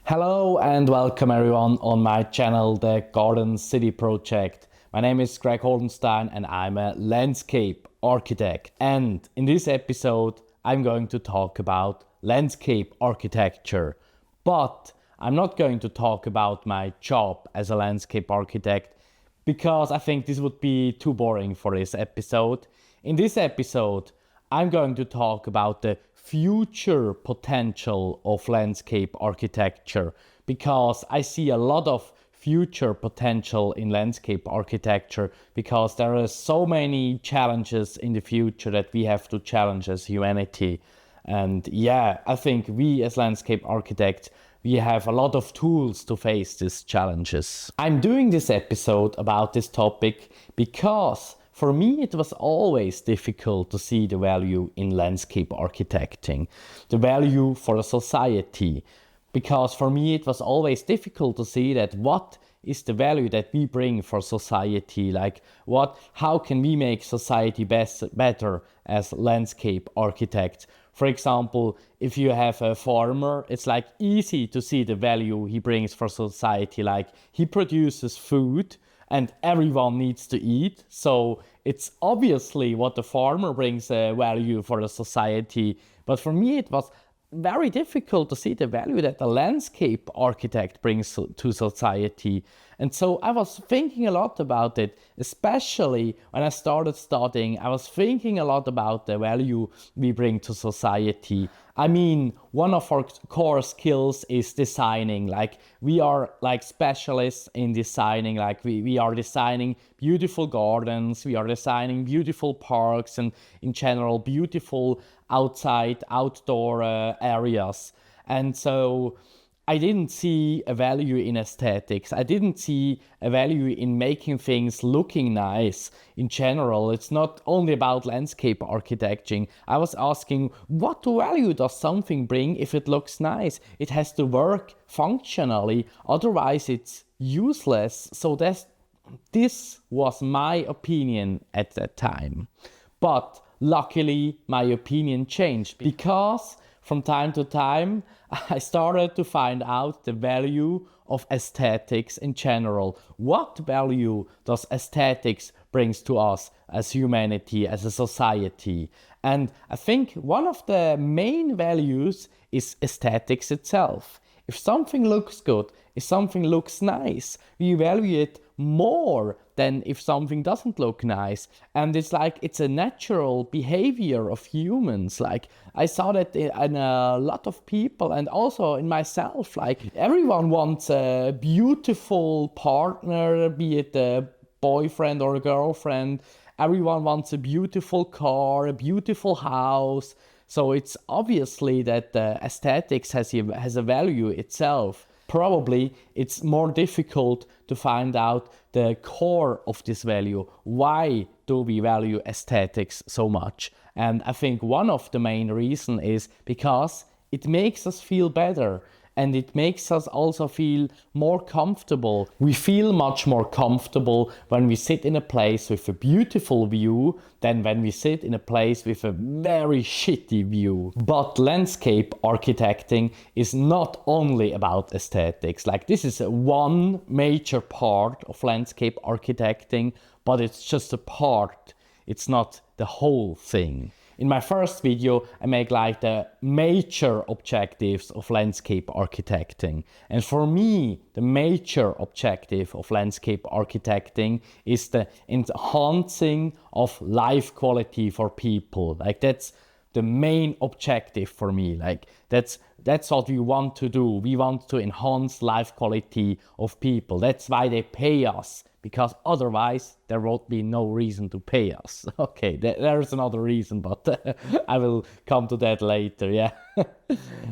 Hello and welcome everyone on my channel, the Garden City Project. My name is Greg Holenstein and I'm a landscape architect. And in this episode, I'm going to talk about landscape architecture. But I'm not going to talk about my job as a landscape architect because I think this would be too boring for this episode. In this episode, I'm going to talk about the future potential of landscape architecture because I see a lot of future potential in landscape architecture because there are so many challenges in the future that we have to challenge as humanity. And yeah, I think we as landscape architects, we have a lot of tools to face these challenges. I'm doing this episode about this topic because for me, it was always difficult to see the value in landscape architecting, the value for a society, because for me it was always difficult to see that what is the value that we bring for society, like how can we make society better as landscape architects. For example, if you have a farmer, it's like easy to see the value he brings for society, like he produces food and everyone needs to eat. So it's obviously what the farmer brings value for the society. But for me, it was very difficult to see the value that the landscape architect brings to society. And so I was thinking a lot about it, especially when I started studying. I was thinking a lot about the value we bring to society. I mean, one of our core skills is designing. Like we are like specialists in designing, like we are designing beautiful gardens, we are designing beautiful parks and in general beautiful outdoor areas. And so I didn't see a value in aesthetics. I didn't see a value in making things looking nice in general. It's not only about landscape architecting. I was asking, what value does something bring if it looks nice? It has to work functionally, otherwise it's useless. So this was my opinion at that time. But luckily, my opinion changed because from time to time, I started to find out the value of aesthetics in general. What value does aesthetics brings to us as humanity, as a society? And I think one of the main values is aesthetics itself. If something looks good, if something looks nice, we value it more than if something doesn't look nice. And it's a natural behavior of humans. Like I saw that in a lot of people and also in myself. Like everyone wants a beautiful partner, be it a boyfriend or a girlfriend. Everyone wants a beautiful car, a beautiful house. So it's obviously that aesthetics has a value itself. Probably it's more difficult to find out the core of this value. Why do we value aesthetics so much? And I think one of the main reasons is because it makes us feel better. And it makes us also feel more comfortable. We feel much more comfortable when we sit in a place with a beautiful view than when we sit in a place with a very shitty view. But landscape architecting is not only about aesthetics. Like this is one major part of landscape architecting, but it's just a part. It's not the whole thing. In my first video, I make like the major objectives of landscape architecting. And for me, the major objective of landscape architecting is the enhancing of life quality for people. Like that's the main objective for me. Like that's what we want to do. We want to enhance life quality of people. That's why they pay us, because otherwise there would be no reason to pay us. Okay, there's another reason, but I will come to that later, yeah.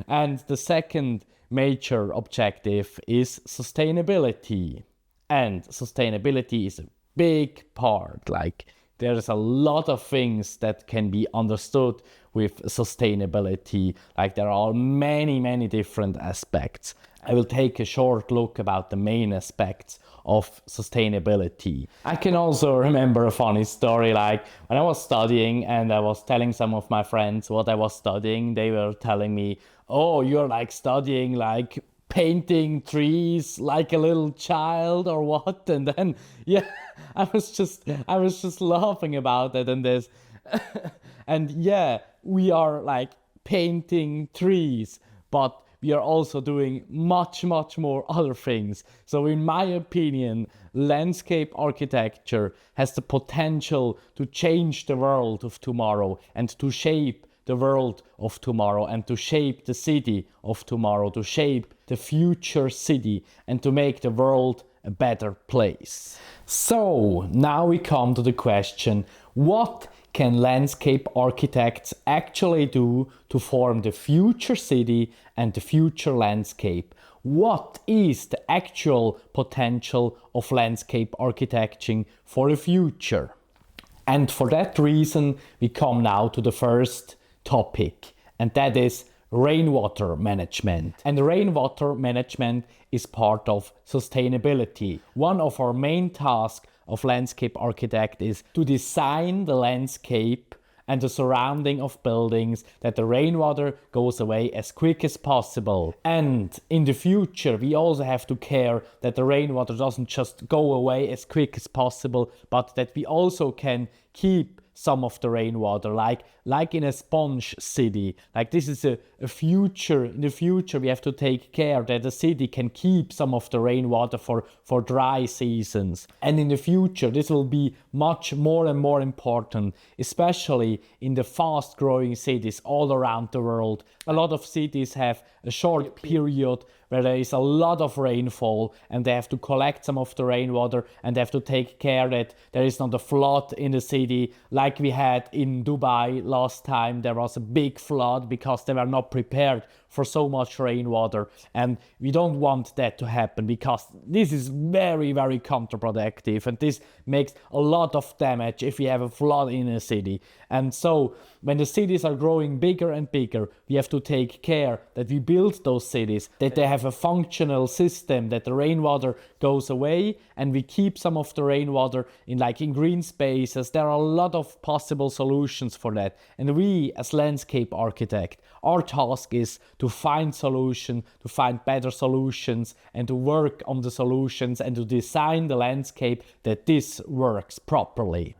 And the second major objective is sustainability. And sustainability is a big part. Like there's a lot of things that can be understood with sustainability. Like there are many different aspects. I will take a short look about the main aspects of sustainability. I can also remember a funny story, like when I was studying and I was telling some of my friends what I was studying, they were telling me, oh, you're like studying like painting trees like a little child or what? And then, yeah, I was just laughing about it and this. And yeah, we are like painting trees, but we are also doing much more other things. So in my opinion, landscape architecture has the potential to change the world of tomorrow and to shape the world of tomorrow and to shape the city of tomorrow, to shape the future city and to make the world a better place. So now we come to the question, what can landscape architects actually do to form the future city and the future landscape? What is the actual potential of landscape architecting for the future? And for that reason, we come now to the first topic, and that is rainwater management. And rainwater management is part of sustainability. One of our main tasks of landscape architect is to design the landscape and the surrounding of buildings that the rainwater goes away as quick as possible. And in the future, we also have to care that the rainwater doesn't just go away as quick as possible, but that we also can keep some of the rainwater, like in a sponge city. Like this is a future. In the future, we have to take care that the city can keep some of the rainwater for dry seasons. And in the future, this will be much more and more important, especially in the fast growing cities all around the world. A lot of cities have a short period where there is a lot of rainfall and they have to collect some of the rainwater and they have to take care that there is not a flood in the city like we had in Dubai last time. There was a big flood because they were not prepared for so much rainwater, and we don't want that to happen because this is very counterproductive and this makes a lot of damage if we have a flood in a city. And so when the cities are growing bigger and bigger, we have to take care that we build those cities, that they have a functional system, that the rainwater goes away and we keep some of the rainwater in green spaces. There are a lot of possible solutions for that, and we as landscape architect, our task is to find solutions, to find better solutions and to work on the solutions and to design the landscape that this works properly.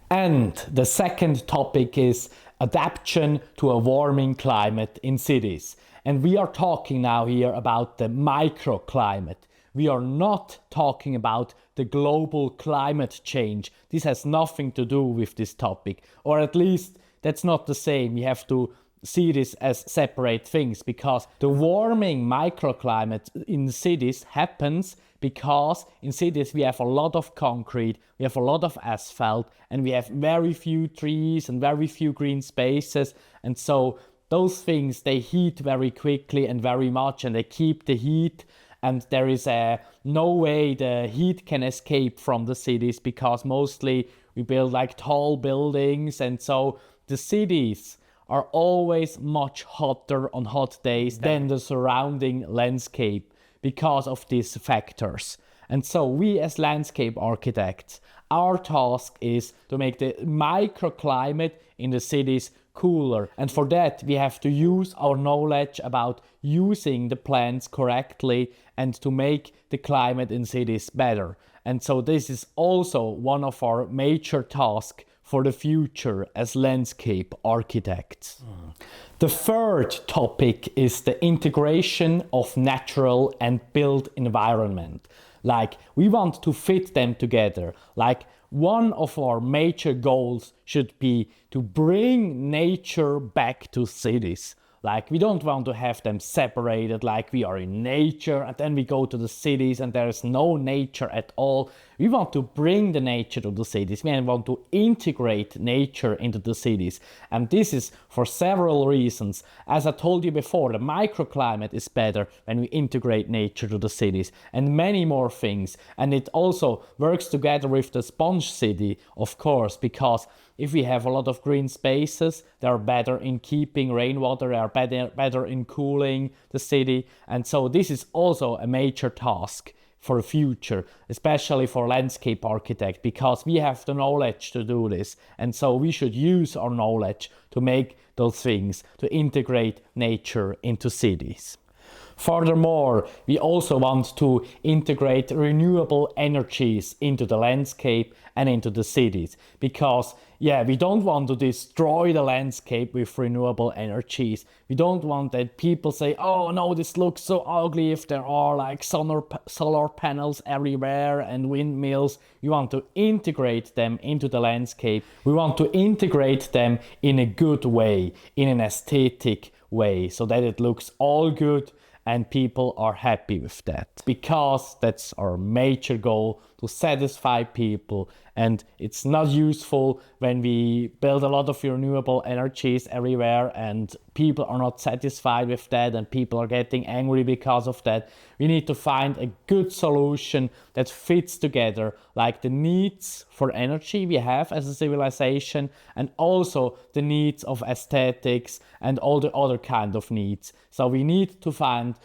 And the second topic is adaptation to a warming climate in cities. And we are talking now here about the microclimate. We are not talking about the global climate change. This has nothing to do with this topic, or at least that's not the same. We have to see this as separate things, because the warming microclimate in cities happens because in cities we have a lot of concrete, we have a lot of asphalt, and we have very few trees and very few green spaces. And so those things, they heat very quickly and very much, and they keep the heat. And there is no way the heat can escape from the cities because mostly we build tall buildings. And so the cities are always much hotter on hot days than the surrounding landscape because of these factors. And so we as landscape architects, our task is to make the microclimate in the cities cooler. And for that, we have to use our knowledge about using the plants correctly and to make the climate in cities better. And so this is also one of our major tasks for the future as landscape architects. The third topic is the integration of natural and built environment. We want to fit them together. One of our major goals should be to bring nature back to cities. We don't want to have them separated, we are in nature and then we go to the cities and there is no nature at all. We want to bring the nature to the cities. We want to integrate nature into the cities. And this is for several reasons. As I told you before, the microclimate is better when we integrate nature to the cities, and many more things. And it also works together with the sponge city, of course, because if we have a lot of green spaces, they are better in keeping rainwater, they are better in cooling the city. And so this is also a major task for the future, especially for landscape architects, because we have the knowledge to do this. And so we should use our knowledge to make those things, to integrate nature into cities. Furthermore, we also want to integrate renewable energies into the landscape and into the cities, because we don't want to destroy the landscape with renewable energies. We don't want that people say, oh no, this looks so ugly if there are like solar panels everywhere and windmills. We want to integrate them into the landscape. We want to integrate them in a good way, in an aesthetic way, so that it looks all good and people are happy with that, because that's our major goal, to satisfy people. And it's not useful when we build a lot of renewable energies everywhere and people are not satisfied with that and people are getting angry because of that. We need to find a good solution that fits together, like the needs for energy we have as a civilization and also the needs of aesthetics and all the other kind of needs. So we need to find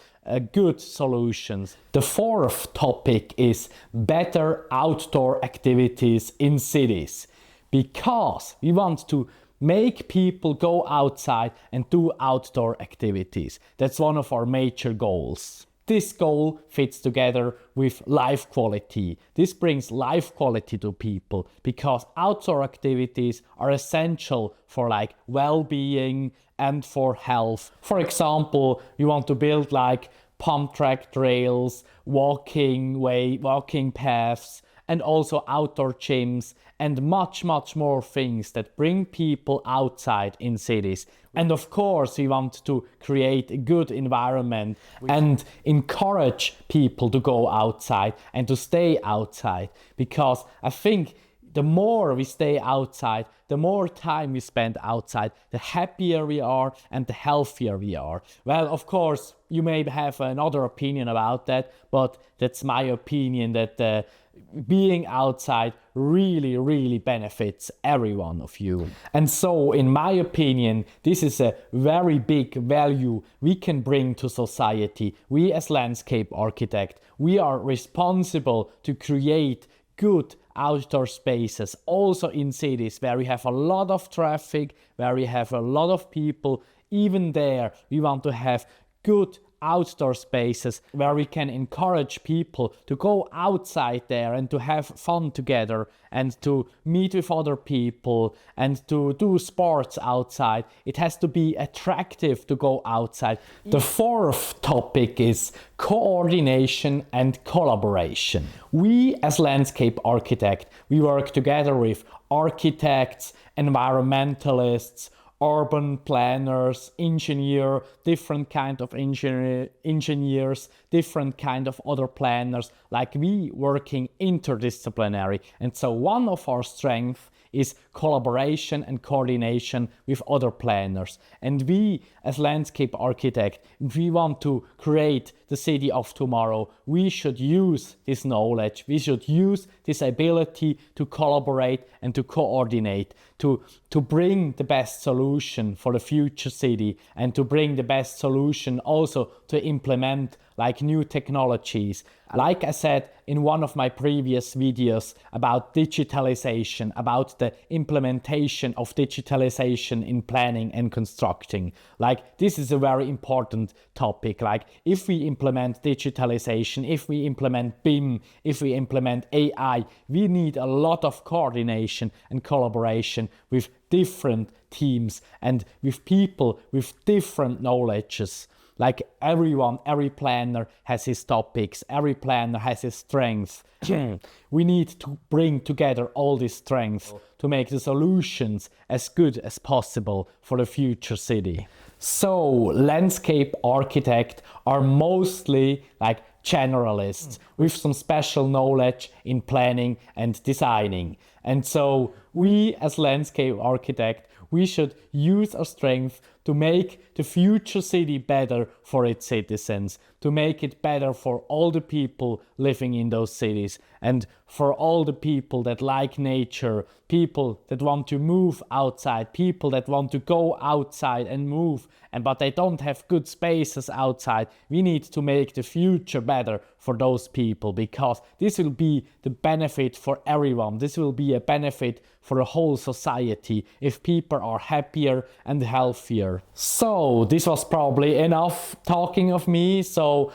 good solutions. The fourth topic is better outdoor activities in cities, because we want to make people go outside and do outdoor activities. That's one of our major goals. This goal fits together with life quality. This brings life quality to people, because outdoor activities are essential for like well-being and for health. For example, you want to build like pump track trails, walking paths, and also outdoor gyms, and much more things that bring people outside in cities. And of course, we want to create a good environment and encourage people to go outside and to stay outside, because I think the more we stay outside, the more time we spend outside, the happier we are and the healthier we are. Well, of course, you may have another opinion about that, but that's my opinion, that being outside really benefits every one of you. And so, in my opinion, this is a very big value we can bring to society. We as landscape architects, we are responsible to create good outdoor spaces, also in cities where we have a lot of traffic, where we have a lot of people. Even there, we want to have good outdoor spaces where we can encourage people to go outside there and to have fun together and to meet with other people and to do sports outside. It has to be attractive to go outside. The fourth topic is coordination and collaboration. We as landscape architects, we work together with architects, environmentalists, urban planners, different kind of engineers, different kind of other planners, like we working interdisciplinary. And so one of our strengths is collaboration and coordination with other planners. And we as landscape architects, if we want to create the city of tomorrow, we should use this knowledge, we should use this ability to collaborate and to coordinate, to bring the best solution for the future city, and to bring the best solution also to implement like new technologies. Like I said in one of my previous videos about digitalization, about the implementation of digitalization in planning and constructing. Like this is a very important topic. Like if we implement digitalization, if we implement BIM, if we implement AI, we need a lot of coordination and collaboration with different teams and with people with different knowledges. Like every planner has his topics, every planner has his strengths. We need to bring together all these strengths to make the solutions as good as possible for the future city. So landscape architects are mostly like generalists with some special knowledge in planning and designing. And so we as landscape architects, we should use our strength to make the future city better for its citizens, to make it better for all the people living in those cities, and for all the people that like nature, people that want to move outside, people that want to go outside and move, but they don't have good spaces outside. We need to make the future better for those people, because this will be the benefit for everyone. This will be a benefit for the whole society if people are happier and healthier. more. So this was probably enough talking of me. So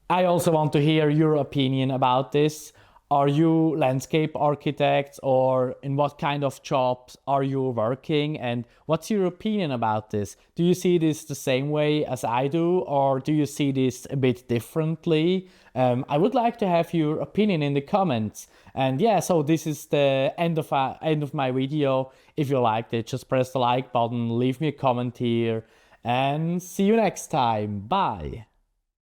I also want to hear your opinion about this. Are you landscape architects, or in what kind of jobs are you working, and what's your opinion about this? Do you see this the same way as I do, or do you see this a bit differently? I would like to have your opinion in the comments. And yeah, so this is the end of my video. If you liked it, just press the like button, leave me a comment here, and see you next time. Bye.